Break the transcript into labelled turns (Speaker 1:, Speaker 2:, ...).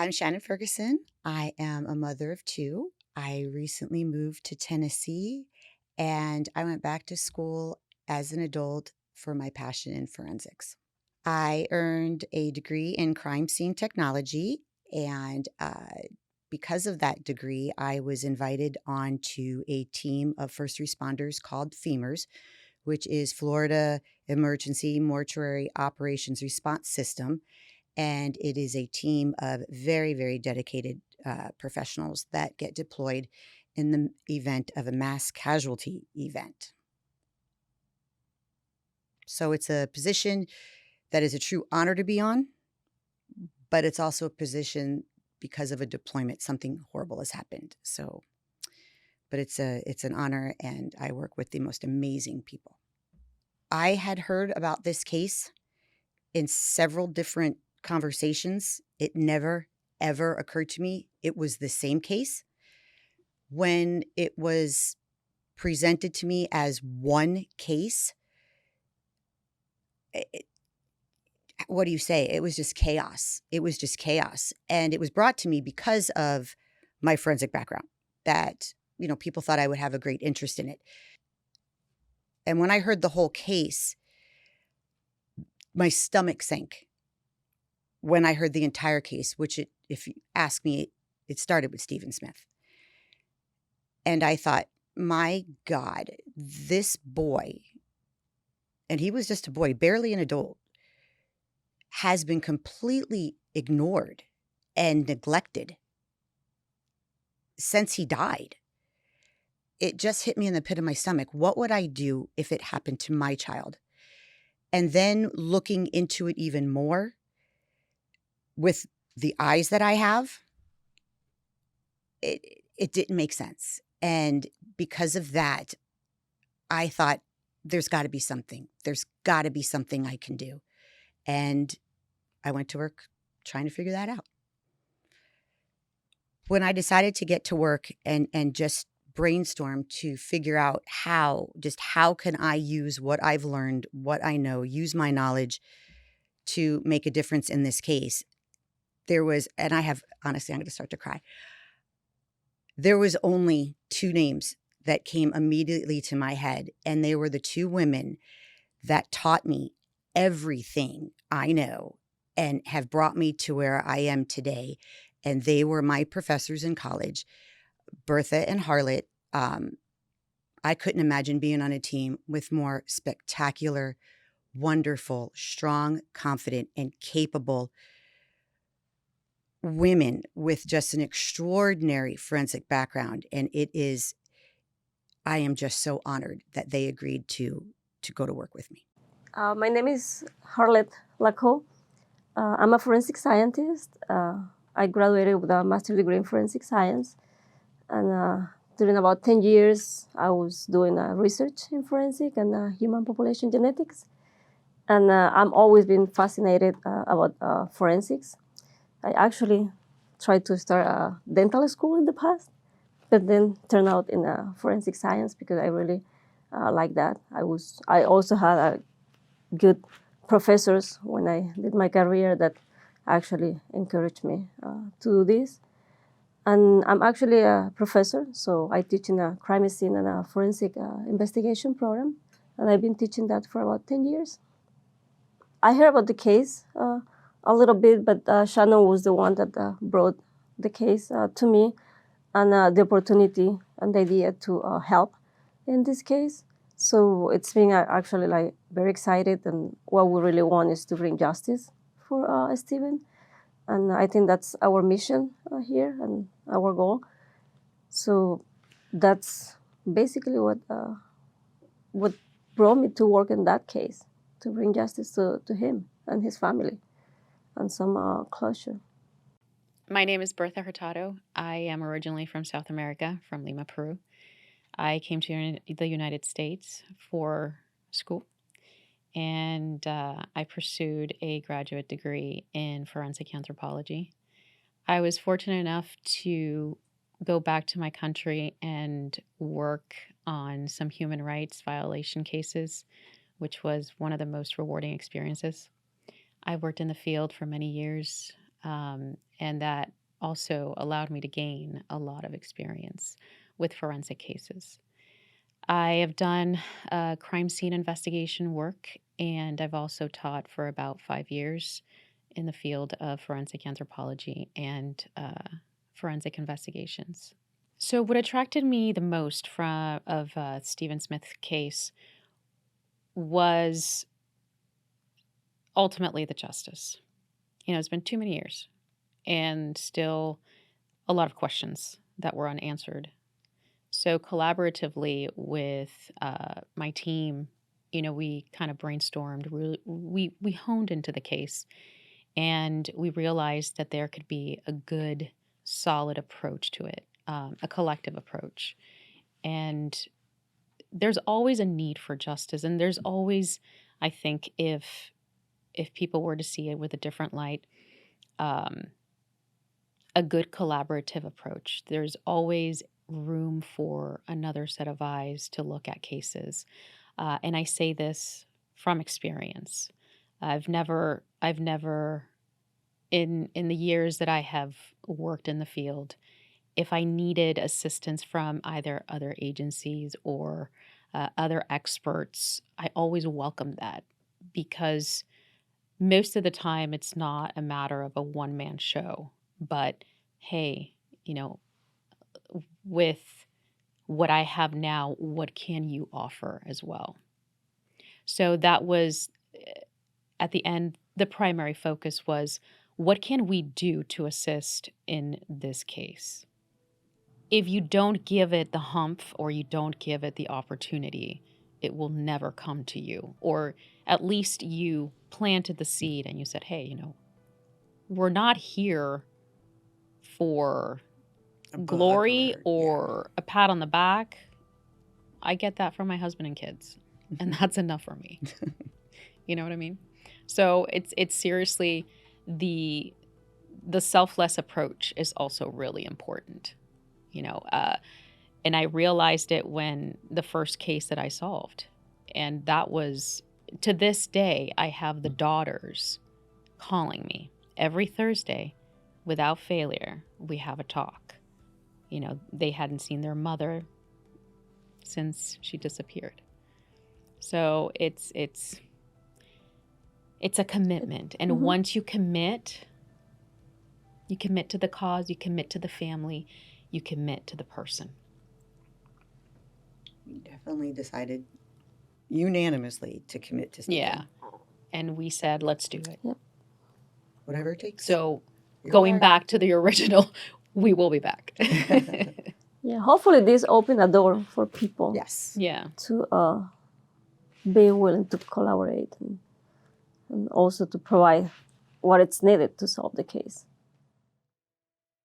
Speaker 1: I'm Shannon Ferguson. I am a mother of two. I recently moved to Tennessee and I went back to school as an adult for my passion in forensics. I earned a degree in crime scene technology, and because of that degree, I was invited onto a team of first responders called FEMRs, which is Florida Emergency Mortuary Operations Response System. And it is a team of very, very dedicated professionals that get deployed in the event of a mass casualty event. So it's a position that is a true honor to be on, but it's also a position because of a deployment, something horrible has happened. So, but it's an honor, and I work with the most amazing people. I had heard about this case in several different conversations. It never, ever occurred to me it was the same case. When it was presented to me as one case, what do you say? It was just chaos. It was just chaos. And it was brought to me because of my forensic background that, people thought I would have a great interest in it. And when I heard the whole case, my stomach sank when I heard the entire case, which if you ask me, it started with Stephen Smith. And I thought, my God, this boy, and he was just a boy, barely an adult, has been completely ignored and neglected since he died. It just hit me in the pit of my stomach. What would I do if it happened to my child? And then looking into it even more with the eyes that I have, it didn't make sense. And because of that, I thought, there's got to be something. There's got to be something I can do. And I went to work trying to figure that out. When I decided to get to work and just brainstorm to figure out how can I use what I've learned, what I know, use my knowledge to make a difference in this case, honestly, I'm going to start to cry. There was only two names that came immediately to my head, and they were the two women that taught me everything I know and have brought me to where I am today. And they were my professors in college, Bertha and Harlot. I couldn't imagine being on a team with more spectacular, wonderful, strong, confident, and capable women with just an extraordinary forensic background. And I am just so honored that they agreed to go to work with me.
Speaker 2: My name is Harlot Laco. I'm a forensic scientist. I graduated with a master's degree in forensic science. And during about 10 years, I was doing research in forensic and human population genetics. And I've always been fascinated about forensics. I actually tried to start a dental school in the past, but then turned out in forensic science because I really like that. I also had good professors when I did my career that actually encouraged me to do this. And I'm actually a professor, so I teach in a crime scene and a forensic investigation program, and I've been teaching that for about 10 years. I heard about the case a little bit, but Shannon was the one that brought the case to me, and the opportunity and the idea to help in this case. So it's been actually very excited, and what we really want is to bring justice for Stephen. And I think that's our mission here and our goal. So that's basically what brought me to work in that case, to bring justice to him and his family and some closure.
Speaker 3: My name is Bertha Hurtado. I am originally from South America, from Lima, Peru. I came to the United States for school, and I pursued a graduate degree in forensic anthropology. I was fortunate enough to go back to my country and work on some human rights violation cases, which was one of the most rewarding experiences. I worked in the field for many years, and that also allowed me to gain a lot of experience with forensic cases. I have done crime scene investigation work, and I've also taught for about 5 years in the field of forensic anthropology and forensic investigations. So, what attracted me the most from of Stephen Smith's case was ultimately the justice. It's been too many years, and still a lot of questions that were unanswered. So, collaboratively with my team, we kind of brainstormed. We honed into the case, and we realized that there could be a good, solid approach to it, a collective approach. And there's always a need for justice, and there's always, I think, if people were to see it with a different light, um, a good collaborative approach. There's always room for another set of eyes to look at cases, and I say this from experience. I've never, in the years that I have worked in the field, if I needed assistance from either other agencies or other experts, I always welcomed that, because most of the time it's not a matter of a one man show, but hey, you know, with what I have now, what can you offer as well? So that was at the end, the primary focus was, what can we do to assist in this case? If you don't give it the humph or you don't give it the opportunity, it will never come to you. Or at least you planted the seed and you said, hey, we're not here for
Speaker 1: A
Speaker 3: glory
Speaker 1: book or
Speaker 3: or a pat on the back. I get that from my husband and kids, and that's enough for me. You know what I mean? So it's seriously, the selfless approach is also really important. And I realized it when the first case that I solved, and that was, to this day, I have the daughters calling me every Thursday without failure. We have a talk. They hadn't seen their mother since she disappeared. So it's a commitment. And once you commit to the cause, you commit to the family, you commit to the person.
Speaker 1: We definitely decided unanimously to commit to something.
Speaker 3: Yeah. And we said, let's do it.
Speaker 2: Yep.
Speaker 1: Whatever it takes.
Speaker 3: So
Speaker 1: Here we
Speaker 3: going
Speaker 1: are.
Speaker 3: back to the original, we will be back.
Speaker 2: Yeah, hopefully this opened a door for people
Speaker 1: Yes.
Speaker 3: Yeah.
Speaker 2: to be willing to collaborate and also to provide what is needed to solve the case.